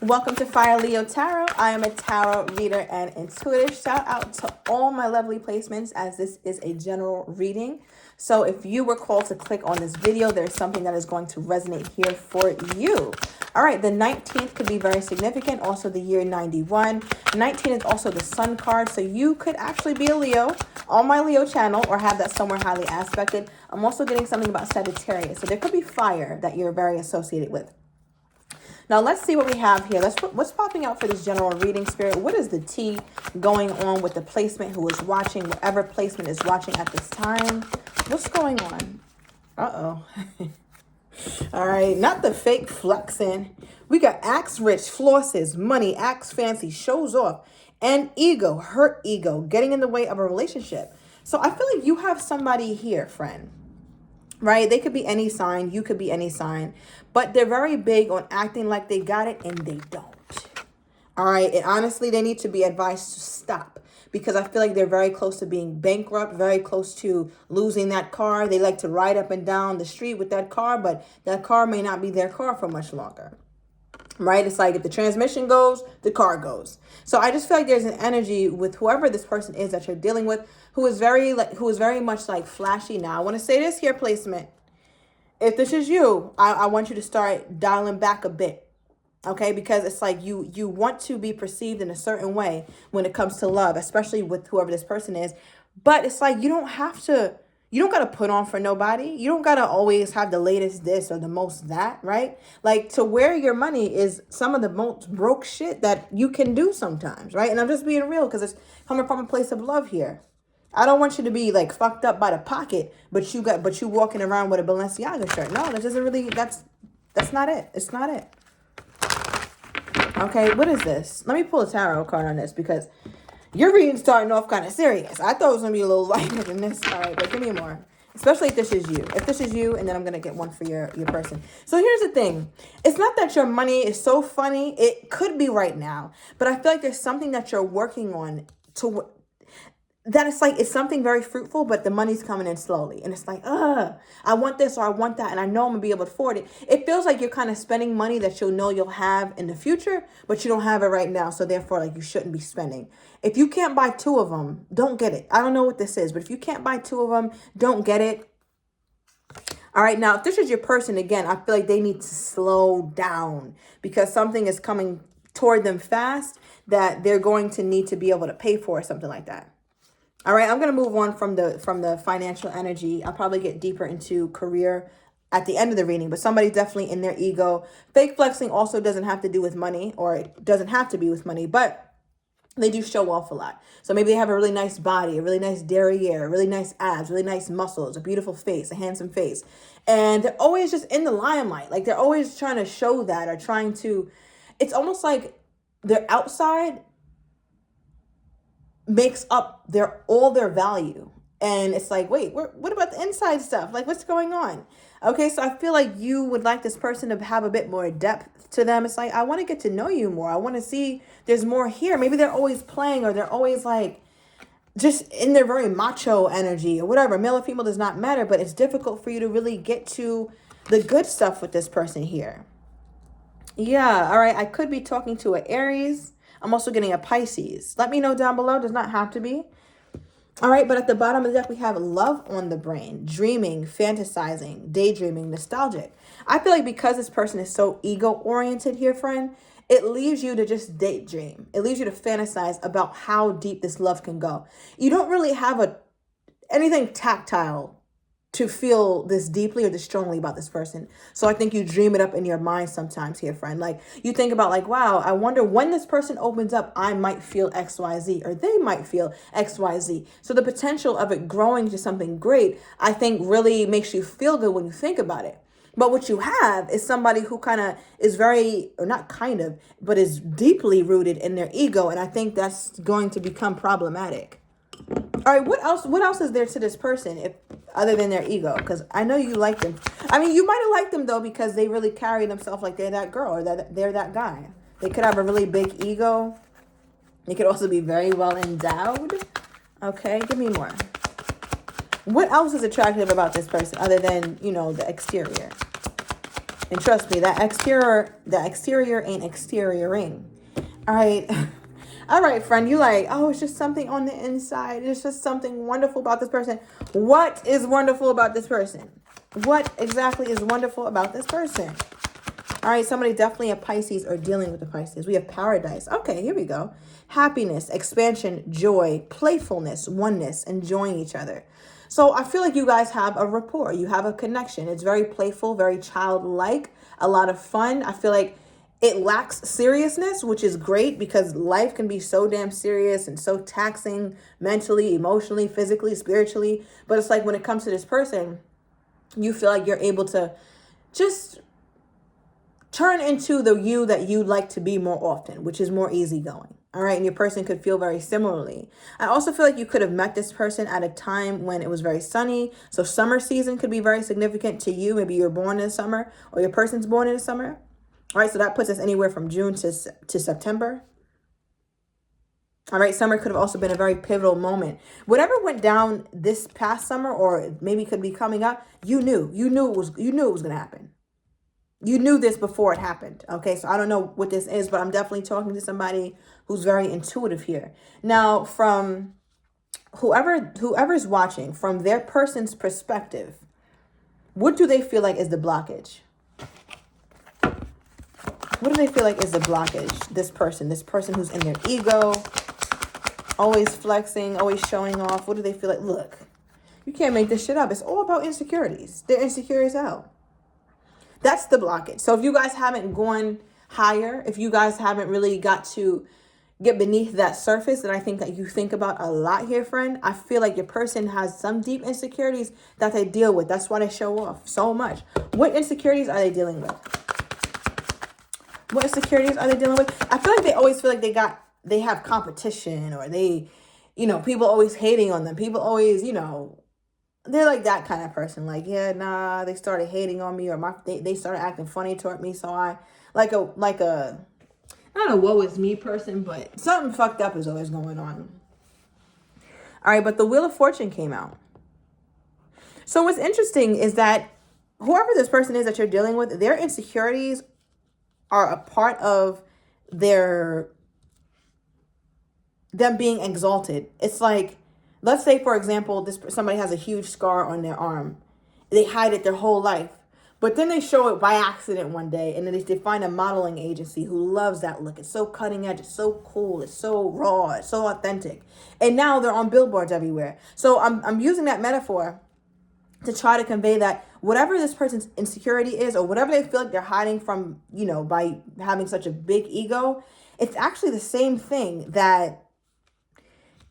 Welcome to Fire Leo Tarot. I am a tarot reader and intuitive. Shout out to all my lovely placements as this is a general reading. So if you were called to click on this video, there's something that is going to resonate here for you. All right, the 19th could be very significant. Also the year 91. 19 is also the sun card. So you could actually be a Leo on my Leo channel or have that somewhere highly aspected. I'm also getting something about Sagittarius. So there could be fire that you're very associated with. Now, let's see what we have here. What's popping out for this general reading, Spirit? What is the tea going on with the placement who is watching, whatever placement is watching at this time? What's going on? Uh-oh. All right, not the fake flexing. We got acts rich, flosses, money, acts fancy, shows off, and ego, hurt ego, getting in the way of a relationship. So I feel like you have somebody here, friend. Right? They could be any sign. You could be any sign. But they're very big on acting like they got it and they don't. All right? And honestly, they need to be advised to stop. Because I feel like they're very close to being bankrupt. Very close to losing that car. They like to ride up and down the street with that car. But that car may not be their car for much longer. Right? It's like if the transmission goes, the car goes. So I just feel like there's an energy with whoever this person is that you're dealing with who is very much like flashy. Now, I want to say this here, placement. If this is you, I want you to start dialing back a bit. Okay? Because it's like you want to be perceived in a certain way when it comes to love, especially with whoever this person is. But it's like you don't got to put on for nobody. You don't got to always have the latest this or the most that, right? Like to wear your money is some of the most broke shit that you can do sometimes, right? And I'm just being real because it's coming from a place of love here. I don't want you to be like fucked up by the pocket, but you walking around with a Balenciaga shirt. No, that doesn't really, that's not it. It's not it. Okay, what is this? Let me pull a tarot card on this because your reading's starting off kind of serious. I thought it was going to be a little lighter than this. All right, but give me more. Especially if this is you. If this is you, and then I'm going to get one for your person. So here's the thing. It's not that your money is so funny. It could be right now. But I feel like there's something that you're working on that it's something very fruitful, but the money's coming in slowly. And it's like, I want this or I want that. And I know I'm going to be able to afford it. It feels like you're kind of spending money that you'll have in the future, but you don't have it right now. So therefore, like you shouldn't be spending. If you can't buy 2 of them, don't get it. I don't know what this is, but if you can't buy 2 of them, don't get it. All right. Now, if this is your person, again, I feel like they need to slow down because something is coming toward them fast that they're going to need to be able to pay for or something like that. All right, I'm going to move on from the financial energy. I'll probably get deeper into career at the end of the reading, but somebody's definitely in their ego. Fake flexing also doesn't have to do with money, or it doesn't have to be with money, but they do show off a lot. So maybe they have a really nice body, a really nice derriere, really nice abs, really nice muscles, a beautiful face, a handsome face. And they're always just in the limelight. Like they're always trying to show that or trying to, it's almost like their outside makes up all their value. And it's like, wait, what about the inside stuff? Like, what's going on? Okay, so I feel like you would like this person to have a bit more depth to them. It's like, I want to get to know you more. I want to see there's more here. Maybe they're always playing or they're always like just in their very macho energy or whatever. Male or female does not matter, but it's difficult for you to really get to the good stuff with this person here. Yeah, all right. I could be talking to an Aries. I'm also getting a Pisces. Let me know down below. Does not have to be. All right, but at the bottom of the deck, we have love on the brain, dreaming, fantasizing, daydreaming, nostalgic. I feel like because this person is so ego-oriented here, friend, it leaves you to just daydream. It leaves you to fantasize about how deep this love can go. You don't really have anything tactile to feel this deeply or this strongly about this person. So I think you dream it up in your mind sometimes here, friend. Like you think about like, wow, I wonder when this person opens up, I might feel XYZ or they might feel XYZ. So the potential of it growing to something great, I think really makes you feel good when you think about it. But what you have is somebody who kind of is but is deeply rooted in their ego. And I think that's going to become problematic. All right, what else is there to this person other than their ego? Because I know you like them. I mean, you might have liked them, though, because they really carry themselves like they're that girl or that they're that guy. They could have a really big ego. They could also be very well endowed. Okay, give me more. What else is attractive about this person other than, the exterior? And trust me, that exterior ain't exterioring. All right. All right, friend, you like, oh, it's just something on the inside. It's just something wonderful about this person. What is wonderful about this person? What exactly is wonderful about this person? All right, somebody definitely a Pisces or dealing with the Pisces. We have paradise. Okay, here we go. Happiness, expansion, joy, playfulness, oneness, enjoying each other. So I feel like you guys have a rapport. You have a connection. It's very playful, very childlike, a lot of fun. I feel like it lacks seriousness, which is great because life can be so damn serious and so taxing mentally, emotionally, physically, spiritually. But it's like when it comes to this person, you feel like you're able to just turn into the you that you'd like to be more often, which is more easygoing. All right. And your person could feel very similarly. I also feel like you could have met this person at a time when it was very sunny. So summer season could be very significant to you. Maybe you're born in the summer or your person's born in the summer. All right, so that puts us anywhere from June to September. All right, summer could have also been a very pivotal moment. Whatever went down this past summer, or maybe could be coming up, you knew it was going to happen. You knew this before it happened. Okay, so I don't know what this is, but I'm definitely talking to somebody who's very intuitive here. Now, from whoever's watching, from their person's perspective, what do they feel like is the blockage? What do they feel like is the blockage? This person who's in their ego, always flexing, always showing off. What do they feel like? Look, you can't make this shit up. It's all about insecurities. They're insecure as hell. That's the blockage. So if you guys haven't gone higher, if you guys haven't really got to get beneath that surface that I think that you think about a lot here, friend, I feel like your person has some deep insecurities that they deal with. That's why they show off so much. What insecurities are they dealing with? What insecurities are they dealing with? I feel like they always feel like they have competition, or they, people always hating on them. People always, they're like that kind of person. Like, yeah, nah, they started hating on me, or they started acting funny toward me. So I like a not a woe is me person, but something fucked up is always going on. All right, but the Wheel of Fortune came out. So what's interesting is that whoever this person is that you're dealing with, their insecurities are a part of them being exalted. It's like, let's say, for example, somebody has a huge scar on their arm. They hide it their whole life, but then they show it by accident one day, and then they find a modeling agency who loves that look. It's so cutting edge. It's so cool. It's so raw. It's so authentic. And now they're on billboards everywhere. So I'm using that metaphor to try to convey that whatever this person's insecurity is, or whatever they feel like they're hiding from, by having such a big ego, it's actually the same thing that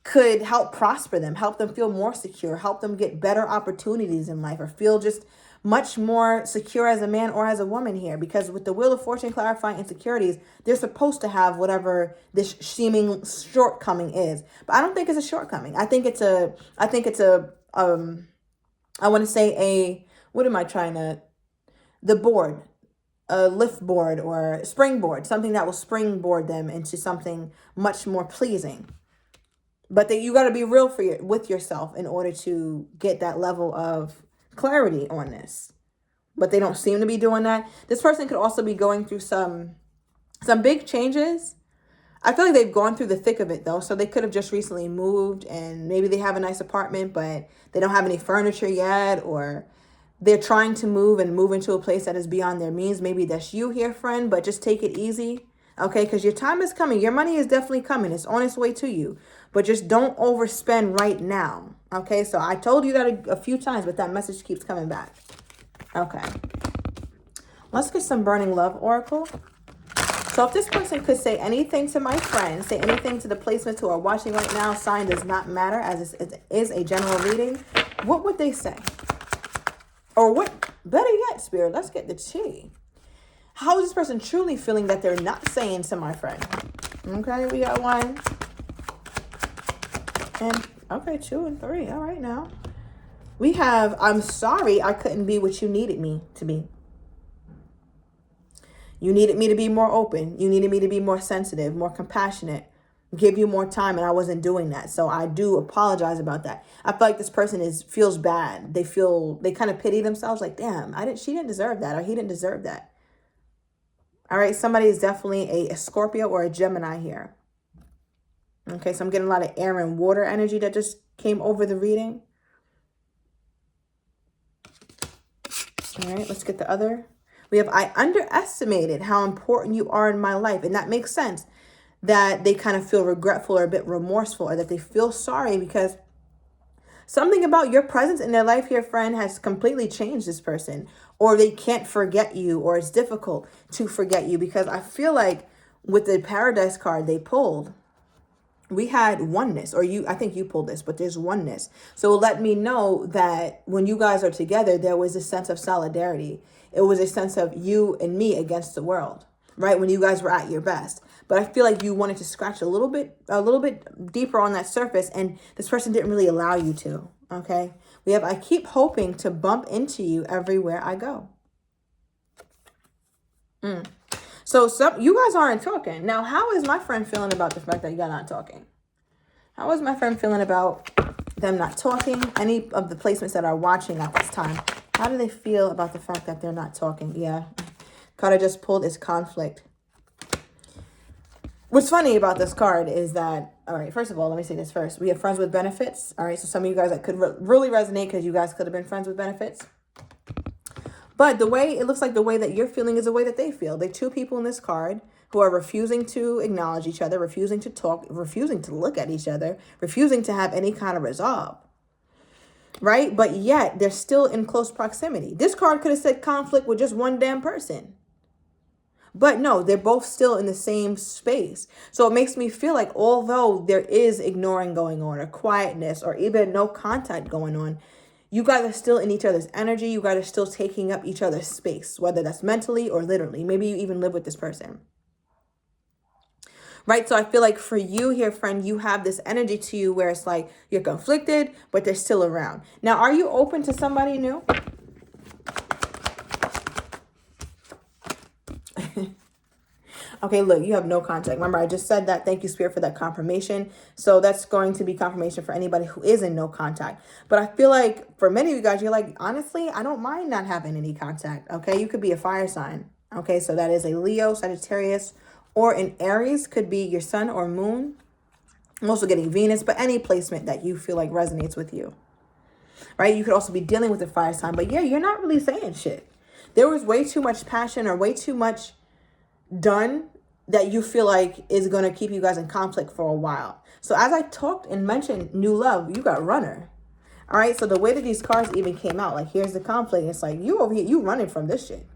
could help prosper them, help them feel more secure, help them get better opportunities in life, or feel just much more secure as a man or as a woman here. Because with the Wheel of Fortune clarifying insecurities, they're supposed to have whatever this seeming shortcoming is. But I don't think it's a shortcoming. I think it's I want to say the board, a lift board or springboard, something that will springboard them into something much more pleasing. But you got to be real with yourself in order to get that level of clarity on this. But they don't seem to be doing that. This person could also be going through some big changes. I feel like they've gone through the thick of it, though. So they could have just recently moved, and maybe they have a nice apartment, but they don't have any furniture yet, or they're trying to move into a place that is beyond their means. Maybe that's you here, friend, but just take it easy, okay? Because your time is coming. Your money is definitely coming. It's on its way to you, but just don't overspend right now, okay? So I told you that a few times, but that message keeps coming back. Okay. Let's get some Burning Love Oracle. So if this person could say anything to my friends, say anything to the placements who are watching right now, sign does not matter, as it is a general reading, what would they say? Or what, better yet, Spirit, let's get the tea. How is this person truly feeling that they're not saying to my friend? Okay, we got 1. And, okay, 2 and 3. All right, now. We have, I'm sorry I couldn't be what you needed me to be. You needed me to be more open. You needed me to be more sensitive, more compassionate, give you more time, and I wasn't doing that. So I do apologize about that. I feel like this person feels bad. They kind of pity themselves, like, damn, she didn't deserve that, or he didn't deserve that. All right, somebody is definitely a Scorpio or a Gemini here. Okay, so I'm getting a lot of air and water energy that just came over the reading. All right, let's get the other. We have, I underestimated how important you are in my life. And that makes sense that they kind of feel regretful or a bit remorseful, or that they feel sorry because something about your presence in their life here, friend, has completely changed this person. Or they can't forget you, or it's difficult to forget you, because I feel like with the Paradise card they pulled, we had oneness, or I think you pulled this, but there's oneness. So let me know that when you guys are together, there was a sense of solidarity. It was a sense of you and me against the world, right? When you guys were at your best. But I feel like you wanted to scratch a little bit deeper on that surface, and this person didn't really allow you to, okay? We have, I keep hoping to bump into you everywhere I go. So you guys aren't talking. Now, how is my friend feeling about the fact that you're not talking? How is my friend feeling about them not talking? Any of the placements that are watching at this time, how do they feel about the fact that they're not talking? Yeah. Card I just pulled is conflict. What's funny about this card is that, all right, first of all, let me say this first. We have friends with benefits. All right, so some of you guys that could really resonate because you guys could have been friends with benefits. But the way, it looks like the way that you're feeling is the way that they feel. They're two people in this card who are refusing to acknowledge each other, refusing to talk, refusing to look at each other, refusing to have any kind of resolve. Right? But yet they're still in close proximity. This card could have said conflict with just one damn person. But no, they're both still in the same space. So it makes me feel like although there is ignoring going on, or quietness, or even no contact going on, you guys are still in each other's energy. You guys are still taking up each other's space, whether that's mentally or literally. Maybe you even live with this person. Right? So I feel like for you here, friend, you have this energy to you where it's like you're conflicted, but they're still around. Now, are you open to somebody new? Okay, look, you have no contact. Remember, I just said that. Thank you, Spirit, for that confirmation. So that's going to be confirmation for anybody who is in no contact. But I feel like for many of you guys, you're like, honestly, I don't mind not having any contact. Okay, you could be a fire sign. Okay, so that is a Leo, Sagittarius, or an Aries. Could be your sun or moon. I'm also getting Venus, but any placement that you feel like resonates with you. Right? You could also be dealing with a fire sign. But yeah, you're not really saying shit. There was way too much passion or way too much done that you feel like is going to keep you guys in conflict for a while. So as I talked and mentioned new love, you got runner. All right. So the way that these cards even came out, like here's the conflict. It's like you over here, you running from this shit.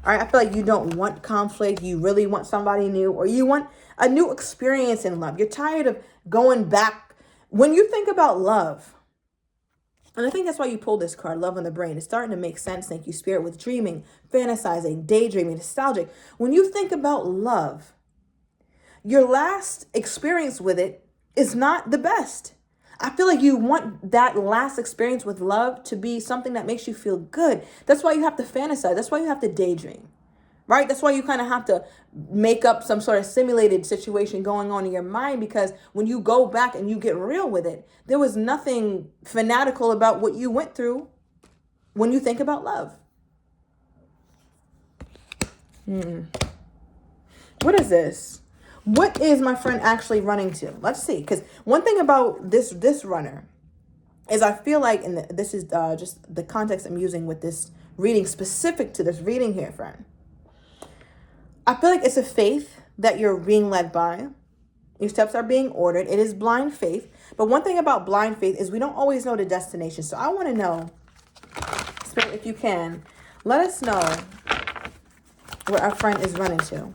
All right. I feel like you don't want conflict. You really want somebody new, or you want a new experience in love. You're tired of going back. When you think about love, and I think that's why you pulled this card, Love on the Brain. It's starting to make sense. Thank you, Spirit, with dreaming, fantasizing, daydreaming, nostalgic. When you think about love, your last experience with it is not the best. I feel like you want that last experience with love to be something that makes you feel good. That's why you have to fantasize. That's why you have to daydream. Right? That's why you kind of have to make up some sort of simulated situation going on in your mind, because when you go back and you get real with it, there was nothing fanatical about what you went through when you think about love. What is this? What is my friend actually running to? Let's see. Because one thing about this runner is I feel like, and this is just the context I'm using with this reading, specific to this reading here, friend. I feel like it's a faith that you're being led by. Your steps are being ordered. It is blind faith. But one thing about blind faith is we don't always know the destination. So I want to know, Spirit, if you can, let us know where our friend is running to.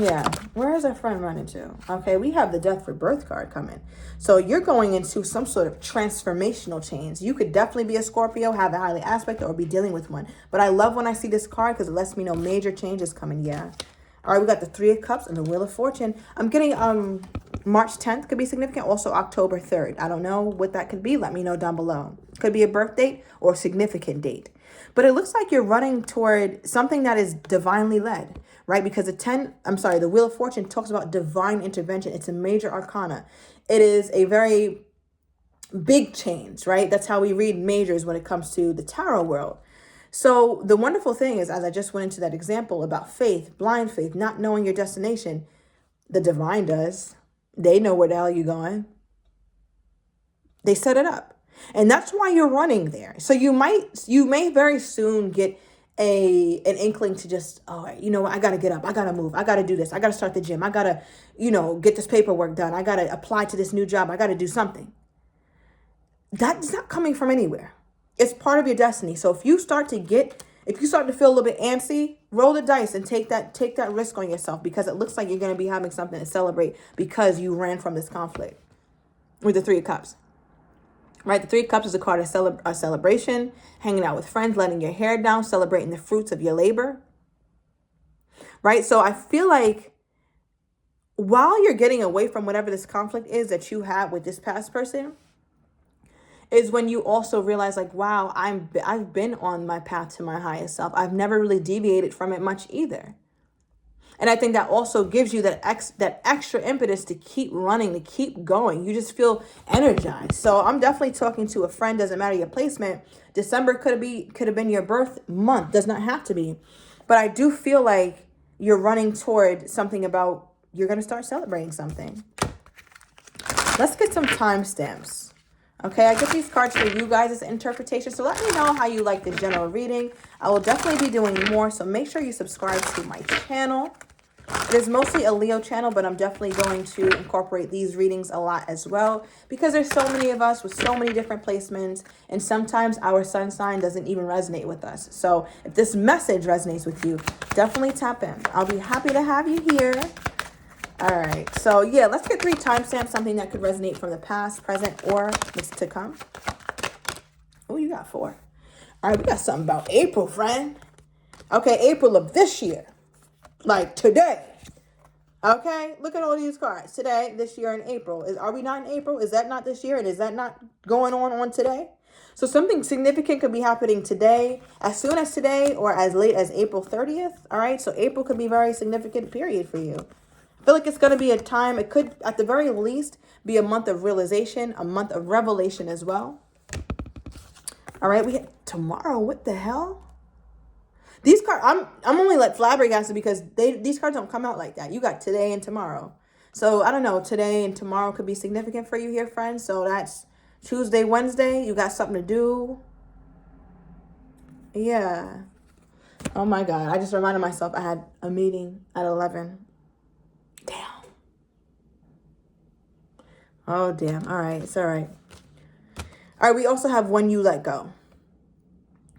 Yeah, where is our friend running to? Okay, we have the Death Rebirth card coming. So you're going into some sort of transformational change. You could definitely be a Scorpio, have a highly aspect, or be dealing with one. But I love when I see this card because it lets me know major changes coming. Yeah. All right, we got the Three of Cups and the Wheel of Fortune. I'm getting March 10th could be significant. Also October 3rd. I don't know what that could be. Let me know down below. Could be a birth date or a significant date. But it looks like you're running toward something that is divinely led, right? Because the Wheel of Fortune talks about divine intervention. It's a major arcana. It is a very big change, right? That's how we read majors when it comes to the tarot world. So the wonderful thing is, as I just went into that example about faith, blind faith, not knowing your destination, the divine does. They know where the hell you're going. They set it up. And that's why you're running there. So you may very soon get an inkling to just, all right, you know what, I gotta get up, I gotta move, I gotta do this, I gotta start the gym, I gotta, get this paperwork done, I gotta apply to this new job, I gotta do something. That's not coming from anywhere. It's part of your destiny. So if you start to feel a little bit antsy, roll the dice and take that risk on yourself, because it looks like you're going to be having something to celebrate because you ran from this conflict. With the Three of Cups, right? The Three of Cups is a card of celebration, hanging out with friends, letting your hair down, celebrating the fruits of your labor, right? So I feel like while you're getting away from whatever this conflict is that you have with this past person, is when you also realize, like, wow, I've been on my path to my highest self. I've never really deviated from it much either. And I think that also gives you that extra impetus to keep running, to keep going. You just feel energized. So I'm definitely talking to a friend. Doesn't matter your placement. December could have been your birth month. Does not have to be. But I do feel like you're running toward something about you're going to start celebrating something. Let's get some timestamps. Okay, I get these cards for you guys as interpretation. So let me know how you like the general reading. I will definitely be doing more. So make sure you subscribe to my channel. It is mostly a Leo channel, but I'm definitely going to incorporate these readings a lot as well, because there's so many of us with so many different placements. And sometimes our sun sign doesn't even resonate with us. So if this message resonates with you, definitely tap in. I'll be happy to have you here. All right, so yeah, let's get 3 timestamps, something that could resonate from the past, present, or what's to come. Oh, you got 4. All right, we got something about April, friend. Okay, April of this year, like today. Okay, look at all these cards. Today, this year, in April. Are we not in April? Is that not this year? And is that not going on today? So something significant could be happening today, as soon as today, or as late as April 30th. All right, so April could be a very significant period for you. I feel like it's going to be a time, it could at the very least be a month of realization, a month of revelation as well. All right, we get tomorrow. What the hell? These cards, I'm only like flabbergasted because these cards don't come out like that. You got today and tomorrow. So I don't know, today and tomorrow could be significant for you here, friends. So that's Tuesday, Wednesday. You got something to do. Yeah. Oh my God. I just reminded myself I had a meeting at 11. Damn. Oh, damn. All right. It's all right. All right. We also have when you let go.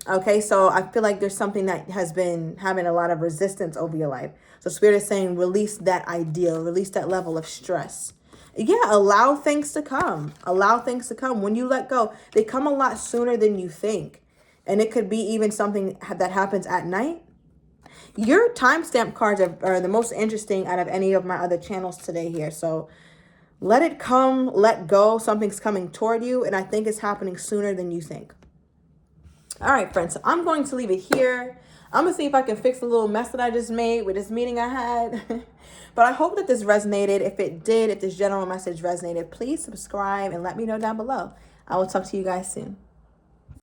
Okay. So I feel like there's something that has been having a lot of resistance over your life. So Spirit is saying, release that ideal, release that level of stress. Yeah. Allow things to come. Allow things to come. When you let go, they come a lot sooner than you think. And it could be even something that happens at night. Your timestamp cards are the most interesting out of any of my other channels today here. So let it come, let go. Something's coming toward you, and I think it's happening sooner than you think. All right, friends, so I'm going to leave it here. I'm going to see if I can fix a little mess that I just made with this meeting I had. But I hope that this resonated. If it did, if this general message resonated, please subscribe and let me know down below. I will talk to you guys soon.